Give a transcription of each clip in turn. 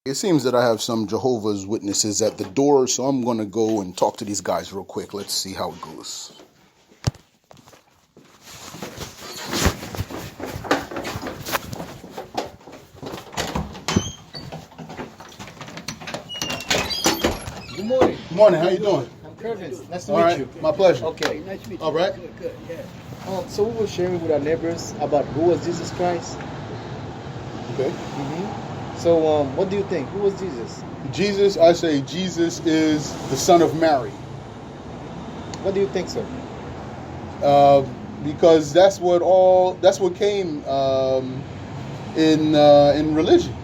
It seems that I have some Jehovah's Witnesses at the door, so I'm going to go and talk to these guys real quick. Let's see how it goes. Good morning. Good morning. How you doing? I'm Curtis. Nice to All meet right. you. My pleasure. Okay. Nice to meet you. All right. Good, yeah. So we were sharing with our neighbors about who was Jesus Christ. Okay. So what do you think? Who was Jesus? Jesus, I say Jesus is the son of Mary. What do you think, sir? Because that's what came in religion.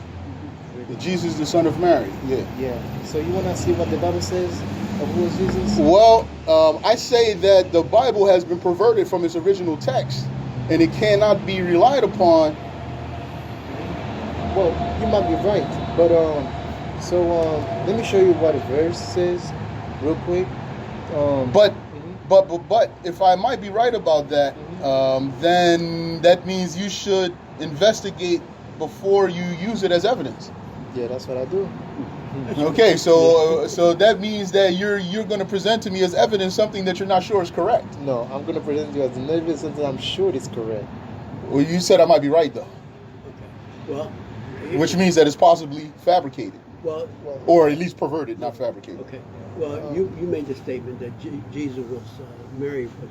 Jesus, the son of Mary. Yeah. Yeah. So you want to see what the Bible says of who was Jesus? Well, I say that the Bible has been perverted from its original text, and it cannot be relied upon. Well, you might be right, but let me show you what a verse says, real quick. But if I might be right about that, then that means you should investigate before you use it as evidence. Yeah, that's what I do. Okay, so that means that you're going to present to me as evidence something that you're not sure is correct. No, I'm going to present you as an evidence something I'm sure is correct. Well, you said I might be right though, Okay. Well, which means that it's possibly fabricated, well, or at least perverted, not fabricated. okay. Well, you made the statement that Jesus was Mary was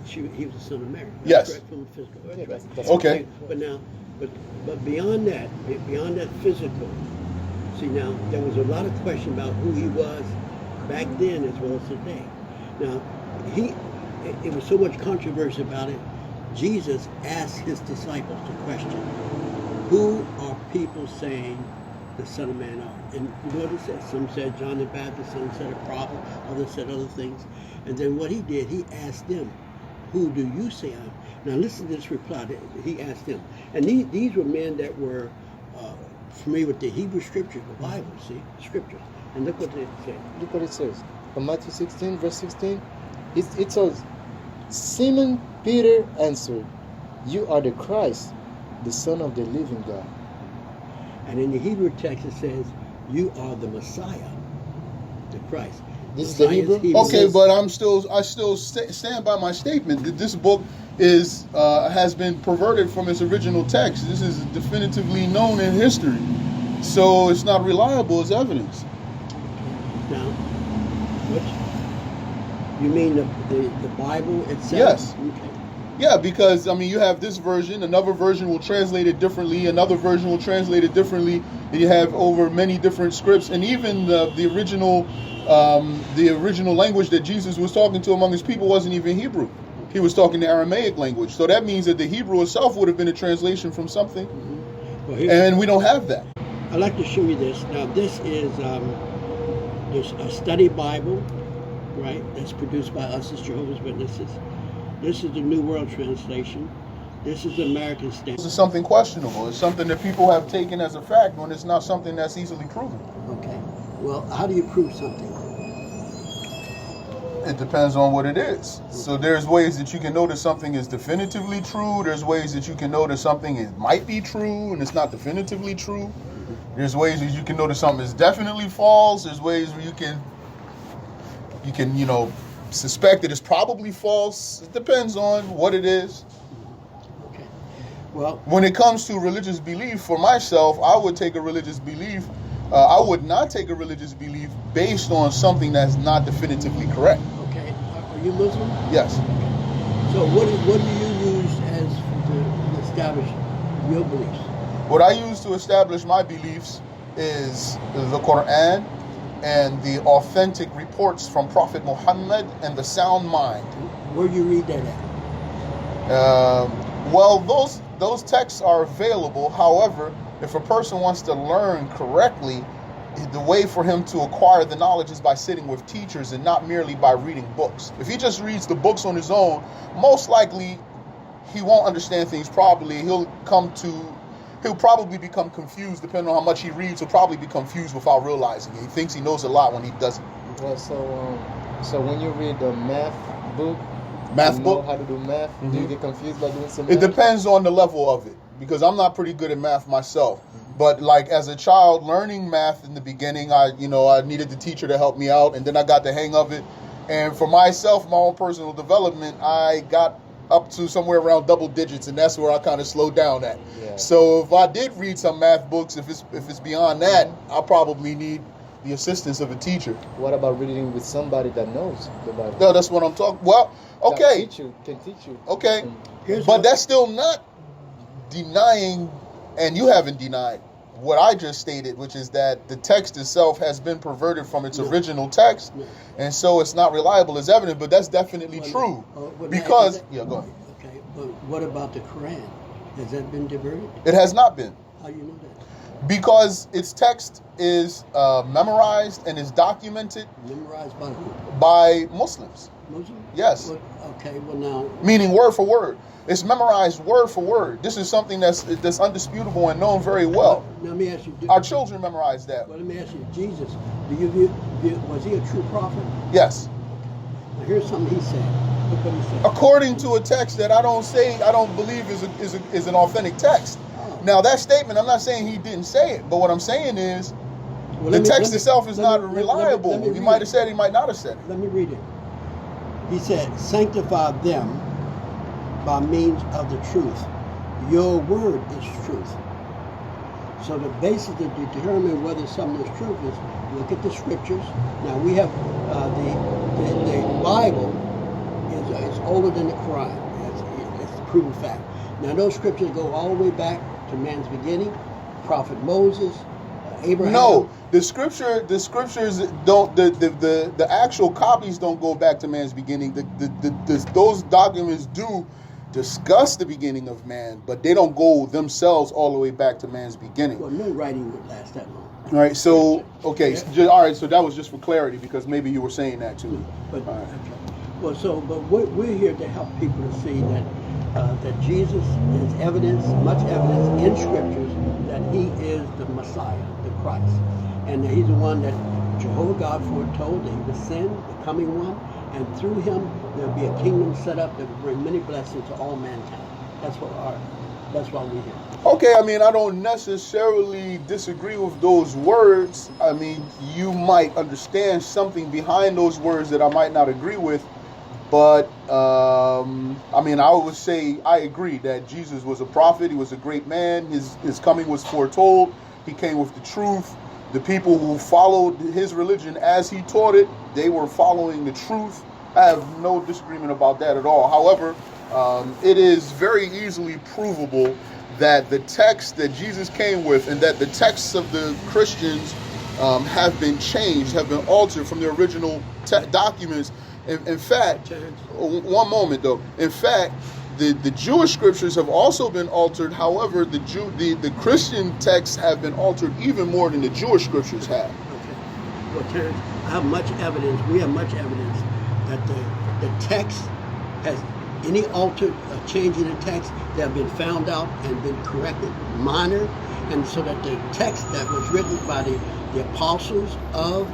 he was the son of Mary. That's Yes. correct, from the physical. That's Yeah, right. that's Okay. But now, but beyond that physical. See, now there was a lot of question about who he was back then as well as today. Now, it was so much controversy about it. Jesus asked his disciples the question, who are people saying the Son of Man are? And you know what it said? Some said John the Baptist, some said a prophet, others said other things. And then what he did, he asked them, who do you say I am? Now listen to this reply that he asked them. And these were men that were familiar with the Hebrew scriptures, the Bible, see, scriptures. And look what they said. Look what it says. From Matthew 16, verse 16, it says, Simon Peter answered, you are the Christ, the Son of the living God. And in the Hebrew text it says, you are the Messiah, the Christ. This is the Messiah Hebrew? Okay, but I still stand by my statement that this book has been perverted from its original text. This is definitively known in history, so it's not reliable as evidence. Now, what you mean the Bible itself? Yes. Okay. Yeah, because I mean, you have this version, another version will translate it differently, another version will translate it differently, and you have over many different scripts, and even the original language that Jesus was talking to among his people wasn't even Hebrew. He was talking the Aramaic language, so that means that the Hebrew itself would have been a translation from something, Well, and we don't have that. I'd like to show you this. Now, this is there's a study Bible, right? That's produced by us as Jehovah's Witnesses. This is the New World Translation. This is the American Standard. This is something questionable. It's something that people have taken as a fact when it's not something that's easily proven. Okay. Well, how do you prove something? It depends on what it is. So there's ways that you can know that something is definitively true. There's ways that you can know that something might be true and it's not definitively true. There's ways that you can know that something is definitely false. There's ways where you can suspect that it's probably false. It depends on what it is. Okay. Well, When it comes to religious belief, for myself, I would take a religious belief. I would not take a religious belief based on something that's not definitively correct. okay. Are you Muslim? Yes. So what do you use as to establish your beliefs? What I use to establish my beliefs is the Quran and the authentic reports from Prophet Muhammad and the sound mind. Where do you read that at? Well, those texts are available. However, if a person wants to learn correctly, the way for him to acquire the knowledge is by sitting with teachers and not merely by reading books. If he just reads the books on his own, most likely he won't understand things properly. He'll probably become confused depending on how much he reads. He'll probably be confused without realizing it. He thinks he knows a lot when he doesn't. Well, so when you read the math book, Math you know book? how to do math, do you get confused by doing some It math? depends on the level of it. because I'm not pretty good at math myself. But like as a child learning math in the beginning, I needed the teacher to help me out, and then I got the hang of it. And for myself, my own personal development, I got up to somewhere around double digits, and that's where I kind of slowed down at. Yeah. So if I did read some math books, if it's beyond that, I probably need the assistance of a teacher. What about reading with somebody that knows the Bible? No, that's what I'm talking. Well, okay, Can teach you. okay, Here's but what- that's still not denying, and you haven't denied what I just stated, which is that the text itself has been perverted from its No. original text, No. and so it's not reliable as evidence. But that's definitely true Well, because now, go ahead. Okay, but what about the Quran? Has that been diverted? It has not been. How do you know that? Because its text is memorized and is documented Memorized by who? by Muslims. Muslim? Yes. Well, okay, well now, Meaning word for word. It's memorized word for word. This is something that's undisputable and known very well. now let me ask you. Our children memorize that. Well, let me ask you, Jesus, was he a true prophet? Yes. Now here's something he said. Look what he said. According to a text that I don't believe is an authentic text. Oh. Now that statement, I'm not saying he didn't say it, but what I'm saying is Well, the let me- text let me- itself is let not me- let me- reliable. let me He read might it. have said it, he might not have said it. Let me read it. He said, sanctify them by means of the truth. Your word is truth. So the basis to determine whether something is truth is look at the scriptures. Now we have the Bible is older than the Quran. It's a proven fact. Now those scriptures go all the way back to man's beginning, Prophet Moses, Abraham. No, the scriptures don't. The actual copies don't go back to man's beginning. Those documents do discuss the beginning of man, but they don't go themselves all the way back to man's beginning. Well, no writing would last that long. All right. So okay. Yeah. All right. So that was just for clarity because maybe you were saying that too. But All right. okay. Well, but we're here to help people to see that Jesus is evidence, much evidence in scriptures that he is the Messiah, the Christ, and that he's the one that Jehovah God foretold that he would send, the coming one, and through him there'll be a kingdom set up that will bring many blessings to all mankind. That's why we're here. Okay, I mean, I don't necessarily disagree with those words. I mean, you might understand something behind those words that I might not agree with. But, I mean, I would say I agree that Jesus was a prophet. He was a great man. His coming was foretold. He came with the truth. The people who followed his religion as he taught it, they were following the truth. I have no disagreement about that at all. However, it is very easily provable that the text that Jesus came with and that the texts of the Christians have been changed, have been altered from the original documents. In fact, one moment though. In fact, the Jewish scriptures have also been altered. However, the Christian texts have been altered even more than the Jewish scriptures have. Okay. Well, Terrence, I have much evidence. We have much evidence that the text has any altered change in the text that have been found out and been corrected, minor, and so that the text that was written by the apostles of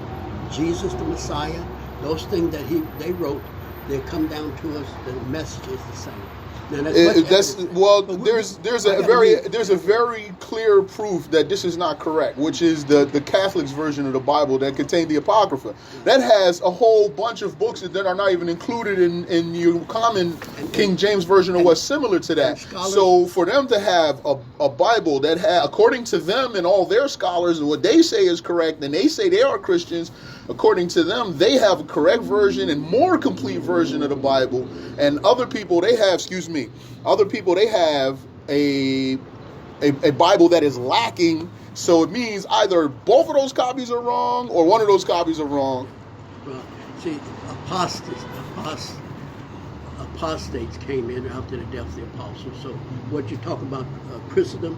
Jesus the Messiah, those things that they wrote, they come down to us. The message is the same. Now, There's a very clear proof that this is not correct, which is the Catholics version of the Bible that contain the Apocrypha. That has a whole bunch of books that are not even included in your common King James version or what's similar to that. So for them to have a Bible that according to them and all their scholars, what they say is correct, and they say they are Christians, according to them, they have a correct version and more complete version of the Bible. And other people, they have a Bible that is lacking. So it means either both of those copies are wrong or one of those copies are wrong. Well, see, apostates came in after the death of the apostles. So what you talk about Christendom,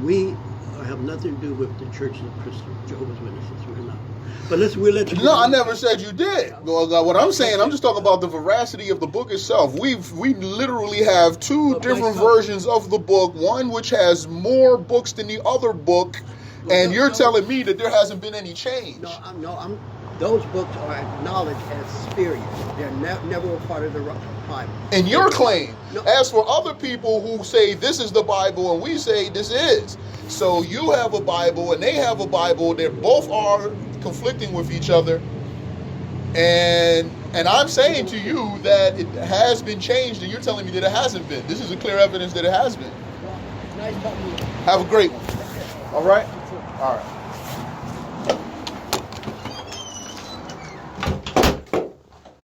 we have nothing to do with the Church of Christian Jehovah's Witnesses. We're not. But we'll let you. No, I never said you did. Well, what I'm saying, I'm just talking about the veracity of the book itself. We literally have two different versions of the book. One which has more books than the other book, and you're telling me that there hasn't been any change. those books are acknowledged as spurious. They're never a part of the Bible. In your claim. No. As for other people who say this is the Bible and we say this is. So you have a Bible and they have a Bible. They both are conflicting with each other. And I'm saying to you that it has been changed and you're telling me that it hasn't been. This is a clear evidence that it has been. Well, it's nice talking to you. Have a great one. All right? All right.